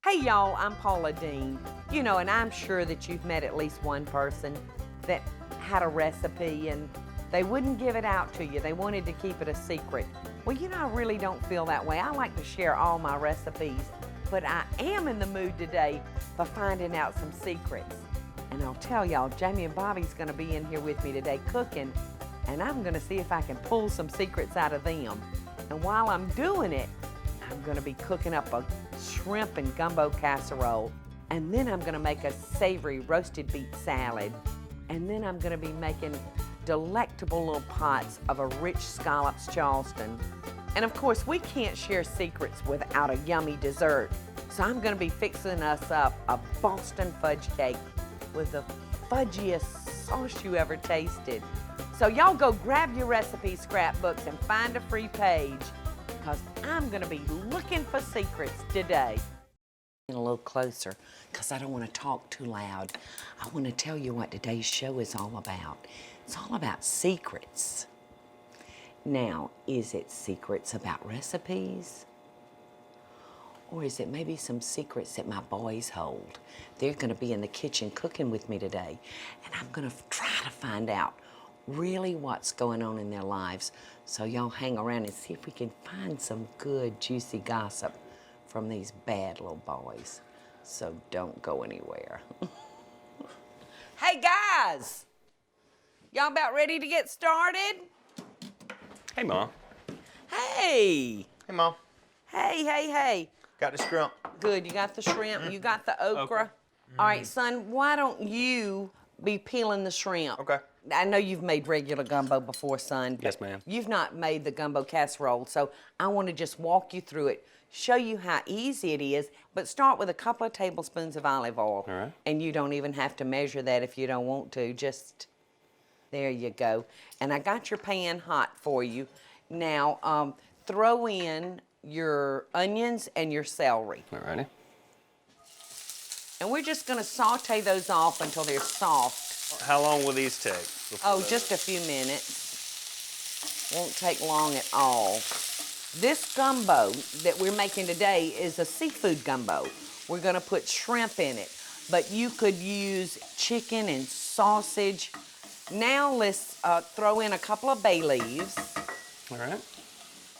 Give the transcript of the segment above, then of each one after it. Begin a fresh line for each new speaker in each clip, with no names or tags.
Hey y'all, I'm Paula Deen. You know, and I'm sure that you've met at least one person that had a recipe and they wouldn't give it out to you. They wanted to keep it a secret. Well, you know, I really don't feel that way. I like to share all my recipes, but I am in the mood today for finding out some secrets. And I'll tell y'all, Jamie and Bobby's gonna be in here with me today cooking, and I'm gonna see if I can pull some secrets out of them. And while I'm doing it, I'm gonna be cooking up a shrimp and gumbo casserole, and then I'm gonna make a savory roasted beet salad, and then I'm gonna be making delectable little pots of a rich Scallops Charleston. And of course, we can't share secrets without a yummy dessert. So I'm gonna be fixing us up a Boston fudge cake with the fudgiest sauce you ever tasted. So y'all go grab your recipe scrapbooks and find a free page, because I'm gonna be looking for secrets today. A little closer, because I don't want to talk too loud. I want to tell you what today's show is all about. It's all about secrets. Now, is it secrets about recipes? Or is it maybe some secrets that my boys hold? They're gonna be in the kitchen cooking with me today, and I'm gonna try to find out really what's going on in their lives. So y'all hang around and see if we can find some good, juicy gossip from these bad little boys. So don't go anywhere. Hey guys! Y'all about ready to get started?
Hey, Mom.
Hey!
Hey, Mom.
Hey.
Got the shrimp.
Good, you got the shrimp, you got the okra. All right, son, why don't you be peeling the shrimp?
Okay.
I know you've made regular gumbo before, son.
Yes, ma'am.
You've not made the gumbo casserole, so I want to just walk you through it, show you how easy it is, but start with a couple of tablespoons of olive oil.
All right.
And you don't even have to measure that if you don't want to, just, there you go. And I got your pan hot for you. Now, throw in your onions and your celery.
All righty.
And we're just gonna saute those off until they're soft.
How long will these take?
Oh, just a few minutes. Won't take long at all. This gumbo that we're making today is a seafood gumbo. We're gonna put shrimp in it, but you could use chicken and sausage. Now let's throw in a couple of bay leaves.
All right.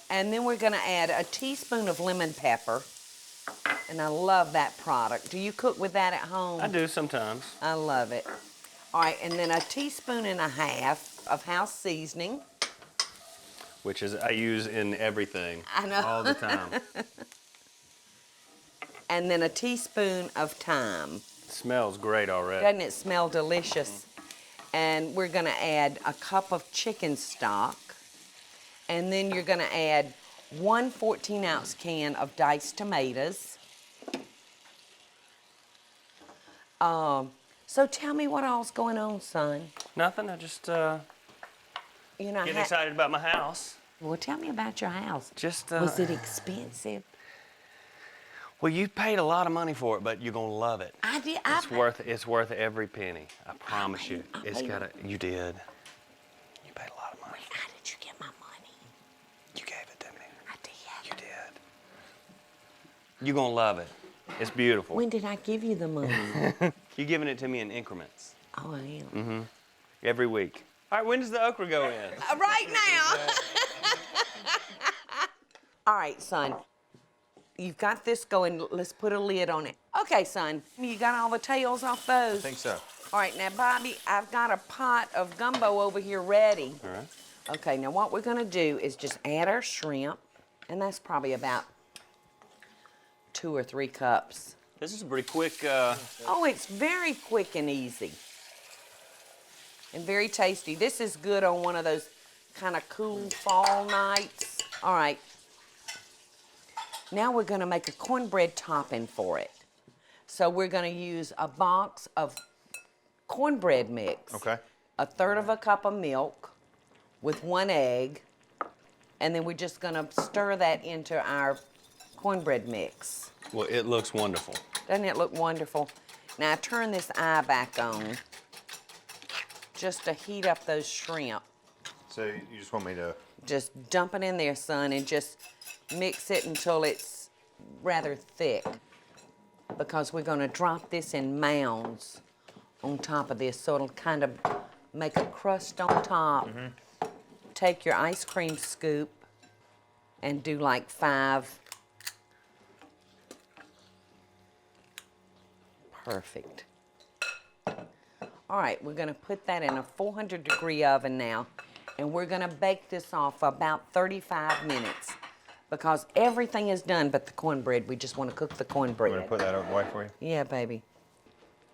And then we're gonna add a teaspoon of lemon pepper. And I love that product. Do you cook with that at home?
I do sometimes.
I love it. All right, and then a teaspoon and a half of house seasoning.
Which is I use in everything.
I know.
All the time.
And then a teaspoon of thyme.
Smells great already.
Doesn't it smell delicious? And we're gonna add a cup of chicken stock. And then you're gonna add 1 14-ounce can of diced tomatoes. So tell me what all's going on, son.
Nothing. I just
You know,
getting excited about my house.
Well, tell me about your house.
Just
Was it expensive?
Well, you paid a lot of money for it, but you're gonna love it.
I did.
It's worth every penny. I promise you.
I
It's
paid
got You did. You paid a lot of money.
How did you get my money?
You gave it to me.
I did.
You did. You're gonna love it. It's beautiful.
When did I give you the money?
You're giving it to me in increments.
Oh, I am.
Every week. All right, when does the okra go in?
Right now. All right, son. You've got this going. Let's put a lid on it. Okay, son. You got all the tails off those?
I think so.
All right, now, Bobby, I've got a pot of gumbo over here ready.
All right.
Okay, now what we're gonna do is just add our shrimp, and that's probably about 2 or 3 cups.
This is a pretty quick.
Oh, it's very quick and easy. And very tasty. This is good on one of those kind of cool fall nights. All right. Now we're gonna make a cornbread topping for it. So we're gonna use a box of cornbread mix.
Okay.
1/3 of a cup of milk with 1 egg. And then we're just gonna stir that into our cornbread mix.
Well, it looks wonderful.
Doesn't it look wonderful? Now turn this eye back on just to heat up those shrimp.
So you just want me to...
Just dump it in there, son, and just mix it until it's rather thick. because we're gonna drop this in mounds on top of this, so it'll kind of make a crust on top. Take your ice cream scoop and do like 5. Perfect. All right, we're gonna put that in a 400-degree oven now, and we're gonna bake this off about 35 minutes because everything is done but the cornbread. We just wanna cook the cornbread.
I'm gonna put that away for you.
Yeah, baby.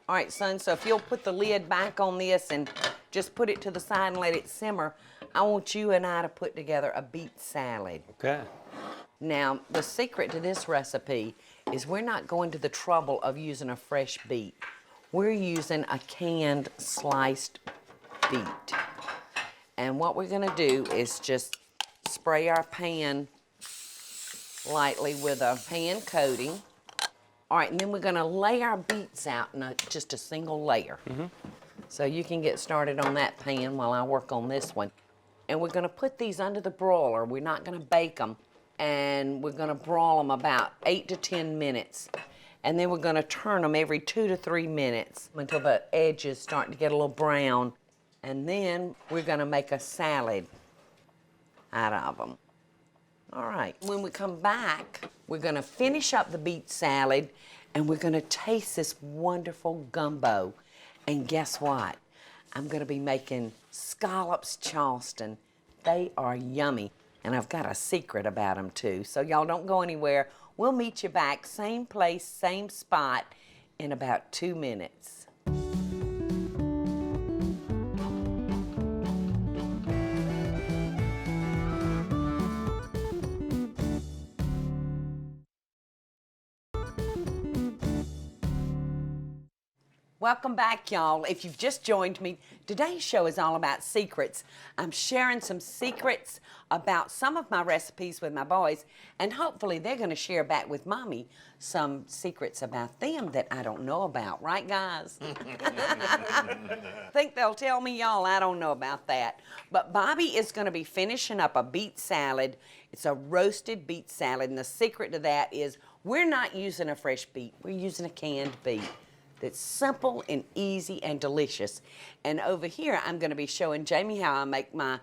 All right, son, so if you'll put the lid back on this and just put it to the side and let it simmer, I want you and I to put together a beet salad.
Okay.
Now, the secret to this recipe is we're not going to the trouble of using a fresh beet. We're using a canned sliced beet. And what we're gonna do is just spray our pan lightly with a pan coating. All right, and then we're gonna lay our beets out in just a single layer. So you can get started on that pan while I work on this one. And we're gonna put these under the broiler. We're not gonna bake them. And we're gonna broil them about 8 to 10 minutes. And then we're gonna turn them every 2 to 3 minutes until the edges start to get a little brown. And then we're gonna make a salad out of them. All right, when we come back, we're gonna finish up the beet salad and we're gonna taste this wonderful gumbo. And guess what? I'm gonna be making Scallops Charleston. They are yummy. And I've got a secret about them too. So y'all don't go anywhere. We'll meet you back, same place, same spot, in about 2 minutes. Welcome back, y'all. If you've just joined me, today's show is all about secrets. I'm sharing some secrets about some of my recipes with my boys, and hopefully they're going to share back with Mommy some secrets about them that I don't know about. Right, guys? Think they'll tell me, y'all? I don't know about that. But Bobby is going to be finishing up a beet salad. It's a roasted beet salad, and the secret to that is we're not using a fresh beet. We're using a canned beet. That's simple and easy and delicious. And over here, I'm gonna be showing Jamie how I make my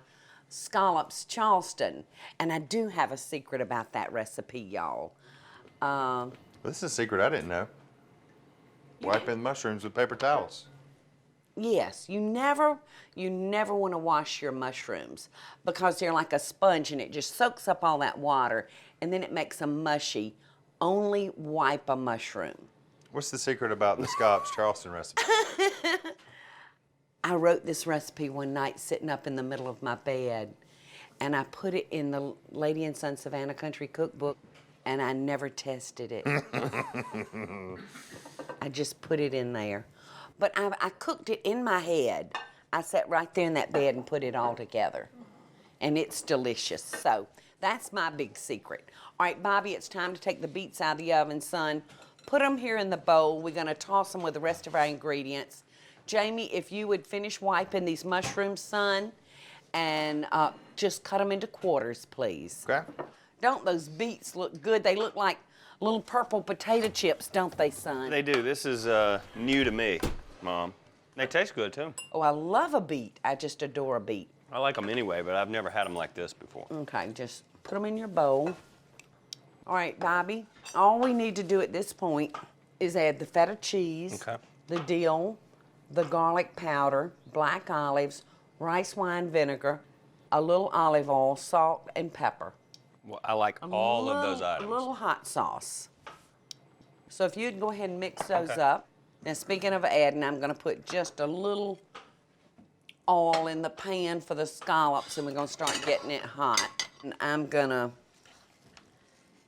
Scallops Charleston. And I do have a secret about that recipe, y'all.
This is a secret I didn't know. Wiping mushrooms with paper towels.
Yes, you never wanna wash your mushrooms because they're like a sponge and it just soaks up all that water and then it makes them mushy. Only wipe a mushroom.
What's the secret about the Scallops Charleston recipe?
I wrote this recipe one night sitting up in the middle of my bed, and I put it in the Lady and Son Savannah Country Cookbook, and I never tested it. I just put it in there. But I cooked it in my head. I sat right there in that bed and put it all together, and it's delicious. So that's my big secret. All right, Bobby, it's time to take the beets out of the oven, son. Put them here in the bowl. We're gonna toss them with the rest of our ingredients. Jamie, if you would finish wiping these mushrooms, son, and just cut them into quarters, please.
Okay.
Don't those beets look good? They look like little purple potato chips, don't they, son?
They do. This is new to me, Mom. They taste good, too.
Oh, I love a beet. I just adore a beet.
I like them anyway, but I've never had them like this before.
Okay, just put them in your bowl. All right, Bobby, all we need to do at this point is add the feta cheese,
Okay.
the dill, the garlic powder, black olives, rice wine vinegar, a little olive oil, salt, and pepper.
Well, I like all of those items.
A little hot sauce. So if you'd go ahead and mix those up. Now, speaking of adding, I'm going to put just a little oil in the pan for the scallops, and we're going to start getting it hot. And I'm going to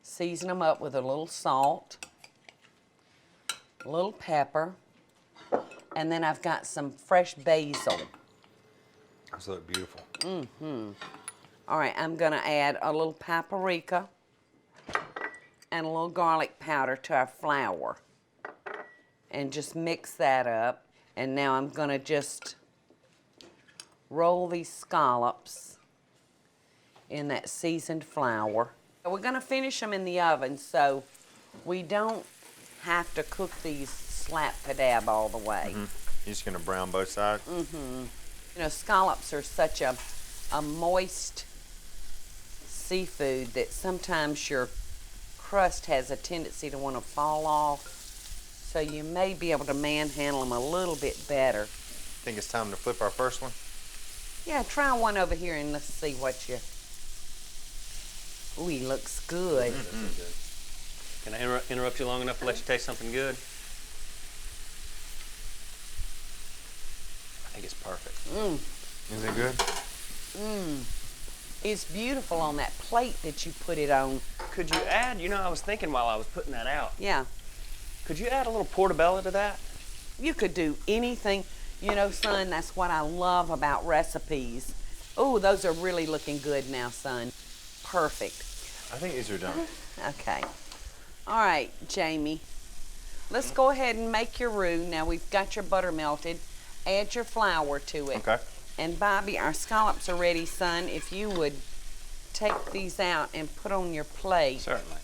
season them up with a little salt, a little pepper, and then I've got some fresh basil.
Those look beautiful.
All right, I'm gonna add a little paprika and a little garlic powder to our flour and just mix that up. And now I'm gonna just roll these scallops in that seasoned flour. We're gonna finish them in the oven, so we don't have to cook these slap padab all the way.
You're just gonna brown both sides?
You know, scallops are such a moist seafood that sometimes your crust has a tendency to want to fall off. So you may be able to manhandle them a little bit better.
Think it's time to flip our first one?
Yeah, try one over here and let's see what you... Ooh, he looks good.
Can I interrupt you long enough to let you taste something good? I think it's perfect.
Is it good?
It's beautiful on that plate that you put it on.
Could you add, you know, I was thinking while I was putting that out,
Yeah,
could you add a little portobello to that?
you could do anything. You know, son, that's what I love about recipes. Oh, those are really looking good now, son. Perfect.
I think these are done.
Okay. All right, Jamie. Let's go ahead and make your roux. Now we've got your butter melted. Add your flour to it.
Okay.
And Bobby, our scallops are ready, son. If you would take these out and put on your plate.
Certainly.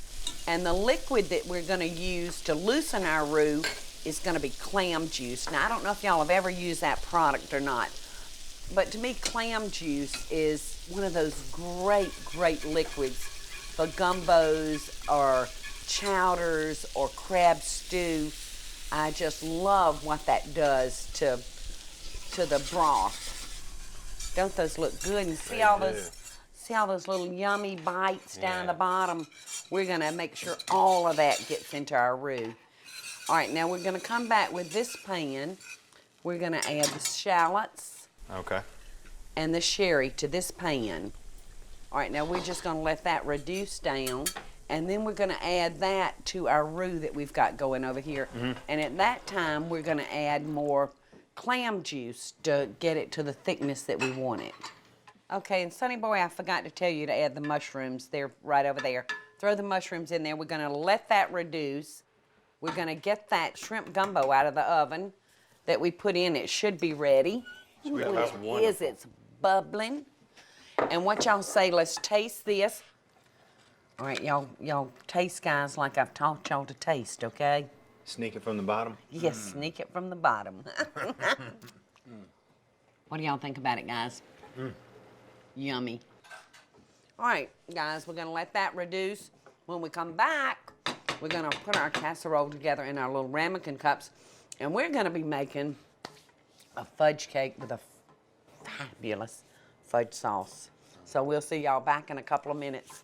And the liquid that we're going to use to loosen our roux is going to be clam juice. Now, I don't know if y'all have ever used that product or not, but to me, clam juice is one of those great, great liquids for gumbos or chowders or crab stew. I just love what that does to the broth. Don't those look good? And see all those little yummy bites down the bottom? We're gonna make sure all of that gets into our roux. All right, now we're gonna come back with this pan. We're gonna add the shallots
Okay.
and the sherry to this pan. All right, now we're just gonna let that reduce down, and then we're gonna add that to our roux that we've got going over here. And at that time, we're gonna add more clam juice to get it to the thickness that we want it. Okay, and Sonny Boy, I forgot to tell you to add the mushrooms. They're right over there. Throw the mushrooms in there. We're gonna let that reduce. We're gonna get that shrimp gumbo out of the oven that we put in. It should be ready.
Sweet,
Ooh,
that's
it is.
wonderful.
It's bubbling. And what y'all say, let's taste this. All right, y'all taste, guys, like I've taught y'all to taste, okay?
Sneak it from the bottom?
Yes, sneak it from the bottom. What do y'all think about it, guys? Yummy. All right, guys, we're gonna let that reduce. When we come back, we're gonna put our casserole together in our little ramekin cups, and we're gonna be making a fudge cake with a fabulous fudge sauce. So we'll see y'all back in a couple of minutes.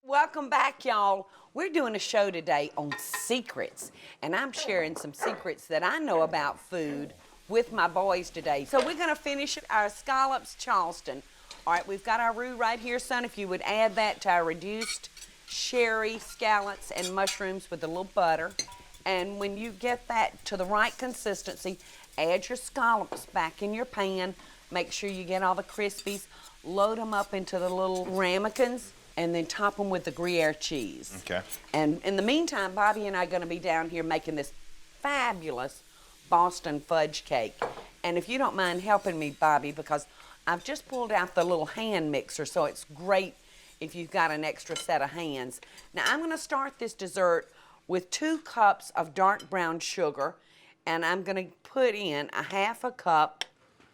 Welcome back, y'all. We're doing a show today on secrets, and I'm sharing some secrets that I know about food with my boys today. So we're gonna finish our Scallops Charleston. All right, we've got our roux right here, son. If you would add that to our reduced sherry, scallops, and mushrooms with a little butter. And when you get that to the right consistency, add your scallops back in your pan. Make sure you get all the crispies. Load them up into the little ramekins, and then top them with the Gruyere cheese.
Okay.
And in the meantime, Bobby and I are going to be down here making this fabulous Boston fudge cake. And if you don't mind helping me, Bobby, because I've just pulled out the little hand mixer, so it's great if you've got an extra set of hands. Now, I'm going to start this dessert with 2 cups of dark brown sugar, and I'm going to put in a 1/2 cup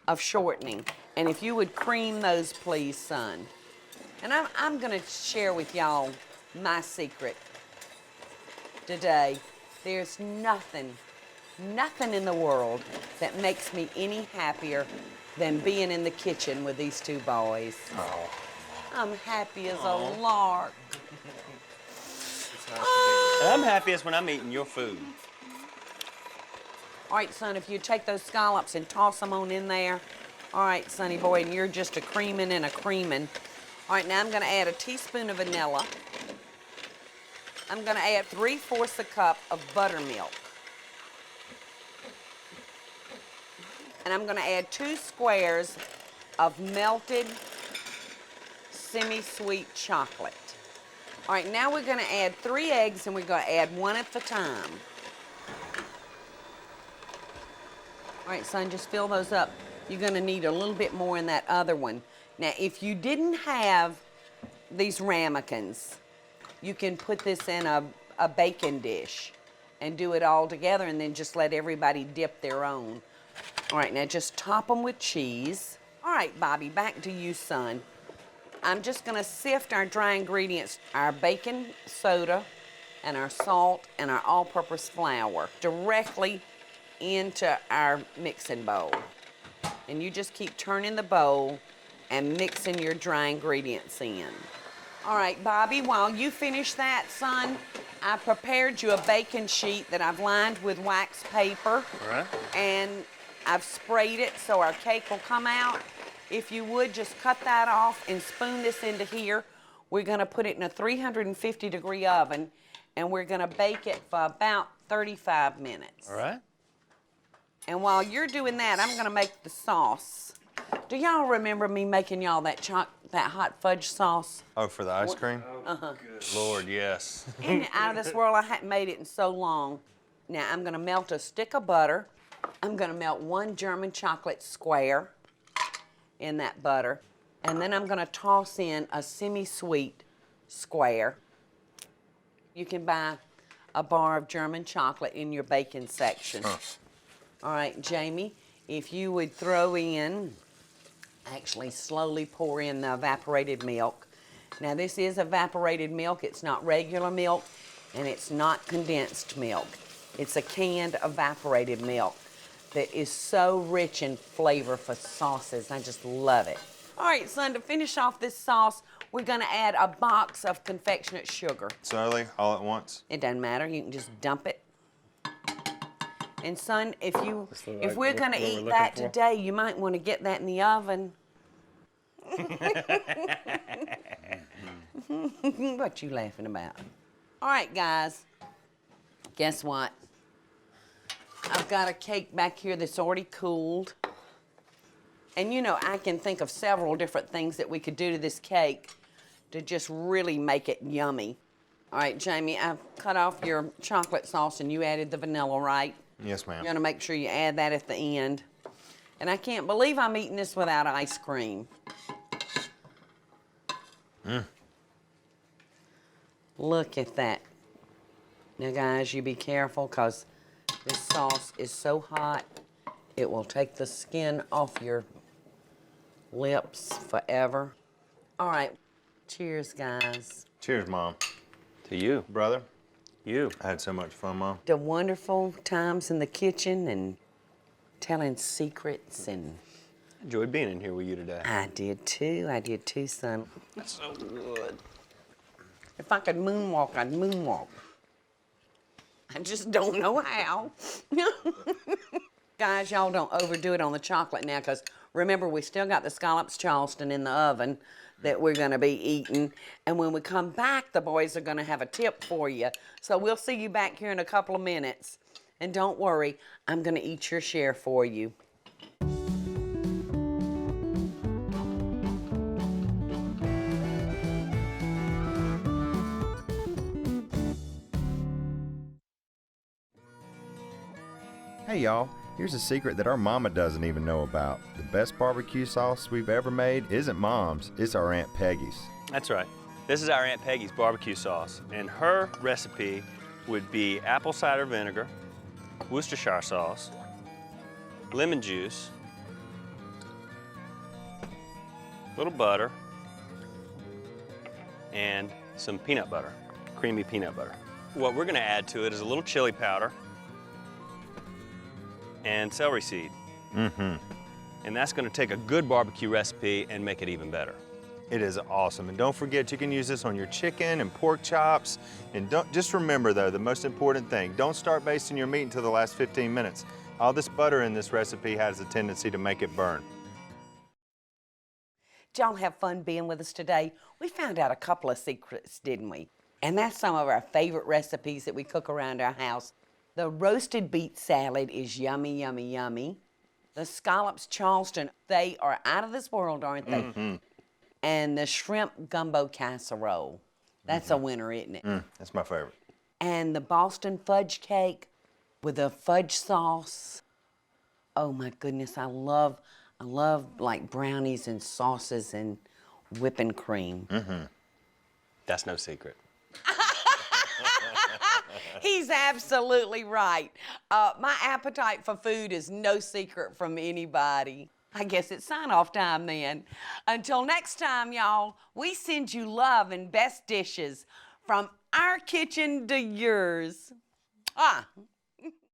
of shortening. And if you would cream those, please, son. And I'm gonna share with y'all my secret today. There's nothing in the world that makes me any happier than being in the kitchen with these 2 boys.
Oh.
I'm happy as a lark.
And I'm happiest when I'm eating your food.
All right, son, if you take those scallops and toss them on in there. All right, Sonny boy, and you're just a creaming and a creaming. All right, now I'm gonna add a teaspoon of vanilla. I'm gonna add 3/4 cup of buttermilk. And I'm gonna add 2 squares of melted semi-sweet chocolate. All right, now we're gonna add 3 eggs, and we're gonna add 1 at a time. All right, son, just fill those up. You're gonna need a little bit more in that other one. Now, if you didn't have these ramekins, you can put this in a bacon dish and do it all together and then just let everybody dip their own. All right, now just top them with cheese. All right, Bobby, back to you, son. I'm just gonna sift our dry ingredients, our baking soda and our salt and our all-purpose flour directly into our mixing bowl. And you just keep turning the bowl and mixing your dry ingredients in. All right, Bobby, while you finish that, son, I prepared you a baking sheet that I've lined with wax paper.
All right.
And I've sprayed it so our cake will come out. If you would, just cut that off and spoon this into here. We're gonna put it in a 350-degree oven, and we're gonna bake it for about 35 minutes.
All right.
And while you're doing that, I'm gonna make the sauce. Do y'all remember me making y'all that hot fudge sauce?
Oh, for the ice cream?
Lord, yes.
Ain't it out of this world? I hadn't made it in so long. Now I'm gonna melt a stick of butter. I'm gonna melt 1 German chocolate square in that butter. And then I'm gonna toss in a semi-sweet square. You can buy a bar of German chocolate in your baking section. All right, Jamie, if you would throw in, actually slowly pour in the evaporated milk. Now this is evaporated milk, it's not regular milk, and it's not condensed milk. It's a canned evaporated milk that is so rich in flavor for sauces. I just love it. All right, son, to finish off this sauce, we're gonna add a box of confectionate sugar.
Slowly, all at once?
It doesn't matter, you can just dump it. And son, if we're gonna eat that today, you might wanna get that in the oven. What you laughing about? All right, guys, guess what? I've got a cake back here that's already cooled. And you know, I can think of several different things that we could do to this cake to just really make it yummy. All right, Jamie, I've cut off your chocolate sauce and you added the vanilla, right?
Yes, ma'am.
You're gonna make sure you add that at the end. And I can't believe I'm eating this without ice cream. Look at that. Now guys, you be careful because this sauce is so hot, it will take the skin off your lips forever. All right, cheers, guys.
Cheers, Mom.
To you.
Brother,
You.
I had so much fun, Mom.
The wonderful times in the kitchen and telling secrets, and
Enjoyed being in here with you today.
I did too, son.
That's so good.
If I could moonwalk, I'd moonwalk. I just don't know how. Guys, y'all don't overdo it on the chocolate now, because remember, we still got the Scallops Charleston in the oven that we're gonna be eating. And when we come back, the boys are gonna have a tip for you. So we'll see you back here in a couple of minutes. And don't worry, I'm gonna eat your share for you.
Hey, y'all. Here's a secret that our mama doesn't even know about. The best barbecue sauce we've ever made isn't Mom's, it's our Aunt Peggy's.
That's right. This is our Aunt Peggy's barbecue sauce, and her recipe would be apple cider vinegar, Worcestershire sauce, lemon juice, a little butter, and some peanut butter, creamy peanut butter. What we're gonna add to it is a little chili powder and celery seed. And that's gonna take a good barbecue recipe and make it even better.
It is awesome. And don't forget, you can use this on your chicken and pork chops. And just remember though, the most important thing, don't start basting your meat until the last 15 minutes. All this butter in this recipe has a tendency to make it burn.
Did y'all have fun being with us today? We found out a couple of secrets, didn't we? And that's some of our favorite recipes that we cook around our house. The roasted beet salad is yummy, yummy, yummy. The Scallops Charleston, they are out of this world, aren't they? And the shrimp gumbo casserole. That's a winner, isn't it?
That's my favorite.
And the Boston fudge cake with a fudge sauce.
Oh my goodness, I love like brownies and sauces and whipping cream.
That's no secret.
He's absolutely right. My appetite for food is no secret from anybody. I guess it's sign-off time then. Until next time, y'all, we send you love and best dishes from our kitchen to yours.